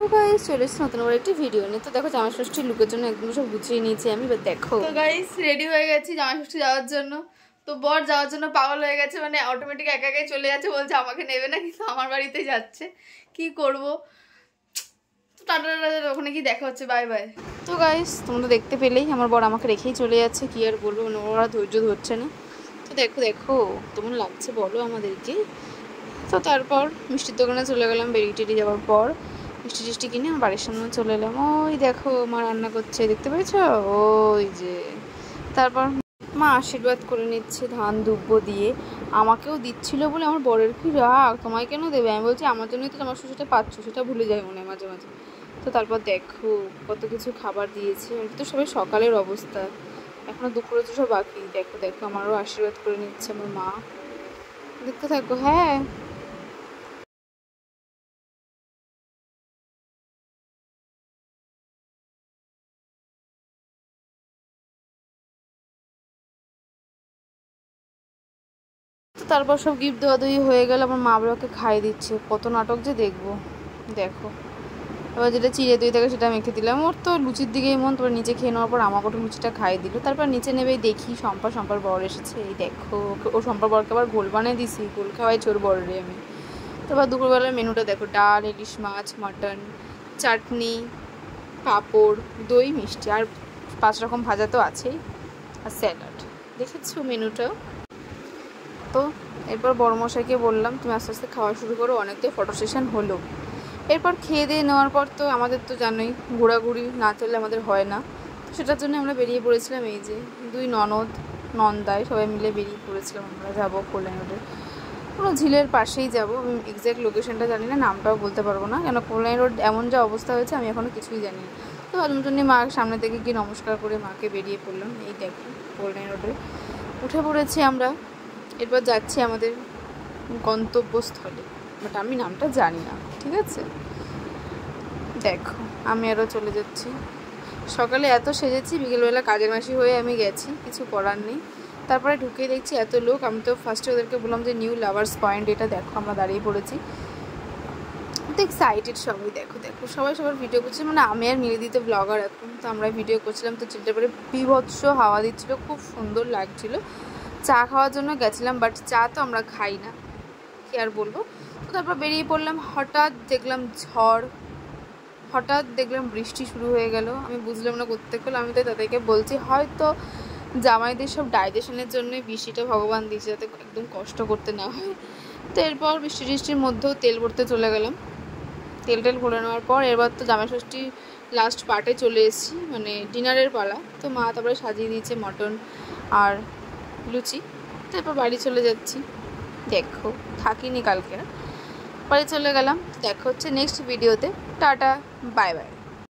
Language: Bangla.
তো গাইস চলে এসেছি নতুন করে একটি ভিডিও নিয়ে। তো দেখো জামাই ষষ্ঠীর লুকের জন্য একদম সব গুছিয়ে নিয়েছি আমি। এবার দেখো তো গাইস রেডি হয়ে গেছি জামাই ষষ্ঠী যাওয়ার জন্য। তো বর যাওয়ার জন্য পাগল হয়ে গেছে, মানে অটোমেটিক একা একাই চলে যাচ্ছে, বলছে আমাকে নেবে না, কিন্তু আমার বাড়িতে যাচ্ছে, কি করব। তো টাটা টাটা, ওখানে কি দেখা হচ্ছে, বাই বাই। তো গাইস তোমরা দেখতে পেলেই আমার বর আমাকে রেখেই চলে যাচ্ছে, কি আর বলবো, ওরা ধৈর্য ধরছে না। তো দেখো দেখো কেমন লাগছে বলো আমাদেরকে। তো তারপর মিষ্টির দোকানে চলে গেলাম, বেরিয়ে টেরিয়ে যাওয়ার পর মিষ্টি টিষ্টি কিনে আমার বাড়ির সামনে চলে এলাম। ওই দেখো মা রান্না করছে, দেখতে পেয়েছো, ওই যে। তারপর মা আশীর্বাদ করে নিচ্ছে ধান দুব্য দিয়ে, আমাকেও দিচ্ছিল বলে আমার বরের কি রাগ, তোমায় কেন দেবে, আমি বলছি আমার জন্যই তো তোমার সেটা পাচ্ছ, সেটা ভুলে যায় মনে মাঝে মাঝে। তো তারপর দেখো কত কিছু খাবার দিয়েছে, তো সবাই সকালের অবস্থা, এখনো দুপুরে তো সব বাকি। দেখো দেখো আমারও আশীর্বাদ করে নিচ্ছে আমার মা, দেখতে থাকো। হ্যাঁ তো তারপর সব গিফট দেওয়া হয়ে গেল, আমার মা বাবাকে খাইয়ে দিচ্ছে, কত নাটক যে দেখবো। দেখো এবার যেটা চিড়ে দই থাকে সেটা মেখে দিলাম, ওর তো লুচির দিকেই মন, তারপর নিচে খেয়ে নেওয়ার পর আমাকে ওটা লুচিটা খাইয়ে দিল। তারপর নিচে নেবেই দেখি শম্পার বর এসেছে, এই দেখো ও শম্পার বরকে আবার গোল বানিয়ে দিছি, গোল খাওয়াইছি ওর বরের আমি। তারপর দুপুরবেলার মেনুটা দেখো, ডাল, ইলিশ মাছ, মাটন, চাটনি, পাঁপড়, দই, মিষ্টি, আর 5 রকম ভাজা তো আছেই, আর স্যালাড। দেখেছো মেনুটা? তো এরপর বড়মশাইকে বললাম তুমি আস্তে আস্তে খাওয়া শুরু করো, অনেক তো ফটো সেশন হলো। এরপর খেয়ে দিয়ে নেওয়ার পর তো আমাদের তো জানোই ঘোরাঘুরি না চললে আমাদের হয় না, তো সেটার জন্য আমরা বেরিয়ে পড়েছিলাম, এই যে 2 ননদ নন্দায় সবাই মিলে বেরিয়ে পড়েছিলাম, আমরা যাবো কল্যাণ রোডের কোনো ঝিলের পাশেই যাব। আমি এক্স্যাক্ট লোকেশনটা জানি না, নামটাও বলতে পারবো না, কেন কল্যাণ রোড এমন যা অবস্থা হয়েছে আমি এখনও কিছুই জানি না। তো জন্য মা সামনে থেকে গিয়ে নমস্কার করে মাকে বেরিয়ে পড়লাম, এই দেখো কল্যাণ রোডে উঠে পড়েছি আমরা। এরপর যাচ্ছি আমাদের গন্তব্যস্থলে, বাট আমি নামটা জানি না, ঠিক আছে। দেখো আমি আরও চলে যাচ্ছি, সকালে এত সেজেছি, বিকেলবেলা কাজের মাসি হয়ে আমি গেছি, কিছু করার নেই। তারপরে ঢুকে দেখছি এত লোক, আমি তো ফার্স্টে ওদেরকে বললাম যে নিউ লাভার্স পয়েন্ট, এটা দেখো আমরা দাঁড়িয়ে পড়েছি। তো এক্সাইটেড সবাই, দেখো দেখো সবাই সবার ভিডিও করছে, মানে আমি আর মিলে দিতে ব্লগার এখন, তো আমরা ভিডিও করছিলাম। তো চিলটার পরে বিভৎস হাওয়া দিচ্ছিলো, খুব সুন্দর লাগছিলো। চা খাওয়ার জন্য গেছিলাম, বাট চা তো আমরা খাই না, কি আর বলবো। তো তারপর বেরিয়ে পড়লাম, হঠাৎ দেখলাম ঝড়, হঠাৎ দেখলাম বৃষ্টি শুরু হয়ে গেল, আমি বুঝলাম না করতে গেলো। আমি তো তাদেরকে বলছি হয়তো জামাইদের সব ডাইজেশনের জন্যই বৃষ্টিটা ভগবান দিয়েছে, যাতে একদম কষ্ট করতে না হয়। তো এরপর বৃষ্টির মধ্যেও তেল ভরতে চলে গেলাম, তেল ভরে নেওয়ার পর এবার তো জামাই ষষ্ঠীর লাস্ট পার্টে চলে এসেছি, মানে ডিনারের পালা। তো মা তারপরে সাজিয়ে দিয়েছে মটন আর লুচি। তারপর বাড়ি চলে যাচ্ছি, দেখো থাকিনি কালকে, বাড়ি চলে গেলাম। দেখা হচ্ছে নেক্সট ভিডিওতে, টাটা বাই বাই।